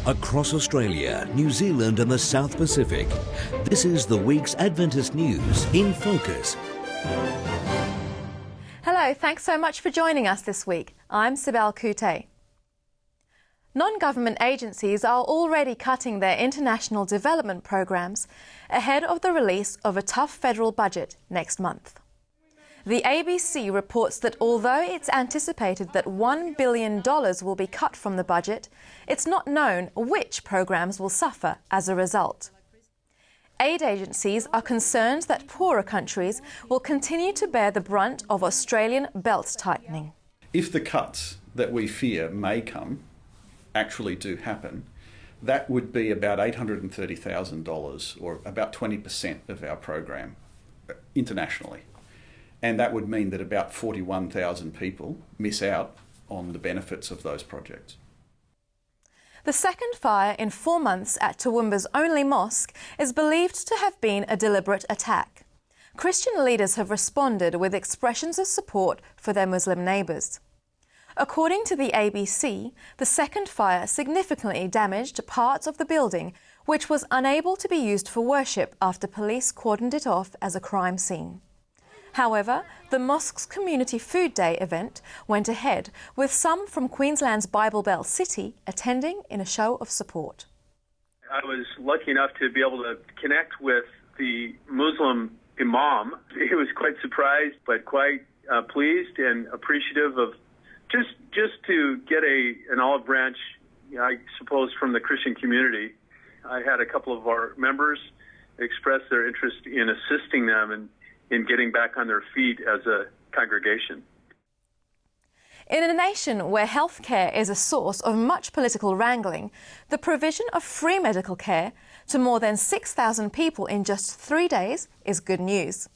Across Australia, New Zealand and the South Pacific, this is the week's Adventist News in Focus. Hello, thanks so much for joining us this week. I'm Sibel Kute. Non-government agencies are already cutting their international development programs ahead of the release of a tough federal budget next month. The ABC reports that although it's anticipated that $1 billion will be cut from the budget, it's not known which programs will suffer as a result. Aid agencies are concerned that poorer countries will continue to bear the brunt of Australian belt tightening. If the cuts that we fear may come actually do happen, that would be about $830,000 or about 20% of our program internationally. And that would mean that about 41,000 people miss out on the benefits of those projects. The second fire in 4 months at Toowoomba's only mosque is believed to have been a deliberate attack. Christian leaders have responded with expressions of support for their Muslim neighbours. According to the ABC, the second fire significantly damaged parts of the building, which was unable to be used for worship after police cordoned it off as a crime scene. However, the mosque's Community Food Day event went ahead, with some from Queensland's Bible Belt City attending in a show of support. I was lucky enough to be able to connect with the Muslim imam. He was quite surprised, but quite pleased and appreciative of just to get an olive branch, I suppose, from the Christian community. I had a couple of our members express their interest in assisting them in getting back on their feet as a congregation. In a nation where healthcare is a source of much political wrangling, the provision of free medical care to more than 6,000 people in just 3 days is good news.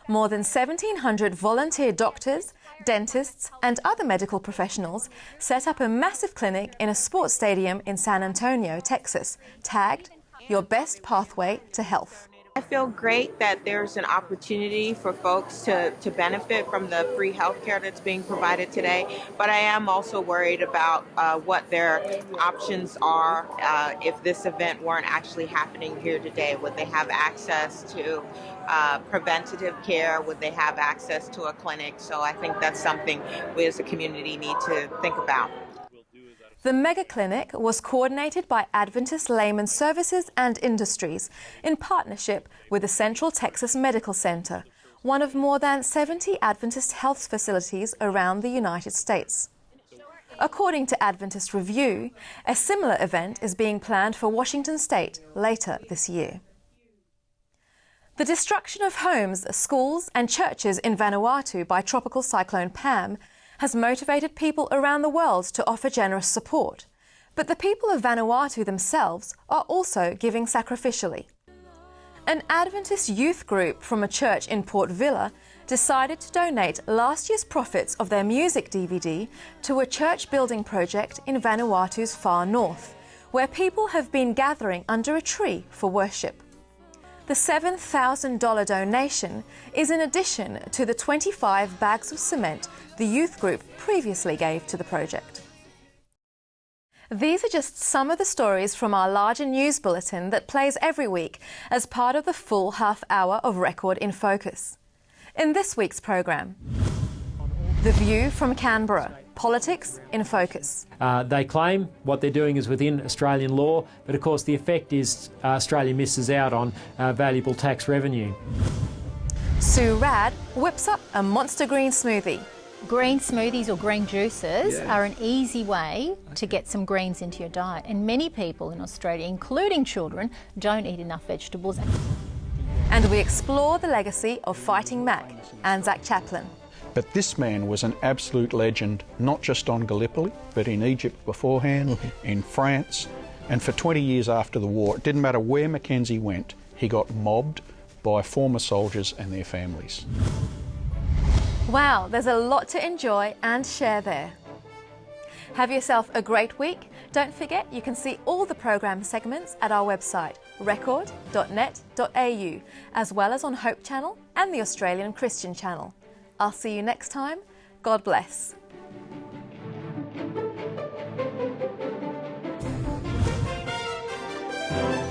More than 1,700 volunteer doctors, dentists and other medical professionals set up a massive clinic in a sports stadium in San Antonio, Texas, tagged "Your Best Pathway to Health." I feel great that there's an opportunity for folks to benefit from the free health care that's being provided today, but I am also worried about what their options are if this event weren't actually happening here today. Would they have access to preventative care? Would they have access to a clinic? So I think that's something we as a community need to think about. The mega clinic was coordinated by Adventist Layman Services and Industries in partnership with the Central Texas Medical Center, one of more than 70 Adventist health facilities around the United States. According to Adventist Review, a similar event is being planned for Washington State later this year. The destruction of homes, schools and churches in Vanuatu by Tropical Cyclone Pam has motivated people around the world to offer generous support. But the people of Vanuatu themselves are also giving sacrificially. An Adventist youth group from a church in Port Vila decided to donate last year's profits of their music DVD to a church building project in Vanuatu's far north, where people have been gathering under a tree for worship. The $7,000 donation is in addition to the 25 bags of cement the youth group previously gave to the project. These are just some of the stories from our larger news bulletin that plays every week as part of the full half hour of Record in Focus. In this week's programme, The View from Canberra, Politics in Focus. They claim what they're doing is within Australian law, but of course the effect is Australia misses out on valuable tax revenue. Sue Rad whips up a monster green smoothie. Green smoothies or green juices are an easy way to get some greens into your diet, and many people in Australia, including children, don't eat enough vegetables. And we explore the legacy of Fighting Mac, Anzac Chaplin. But this man was an absolute legend, not just on Gallipoli, but in Egypt beforehand, in France, and for 20 years after the war. It didn't matter where Mackenzie went, he got mobbed by former soldiers and their families. Wow, there's a lot to enjoy and share there. Have yourself a great week. Don't forget you can see all the programme segments at our website, record.net.au, as well as on Hope Channel and the Australian Christian Channel. I'll see you next time. God bless. Australia.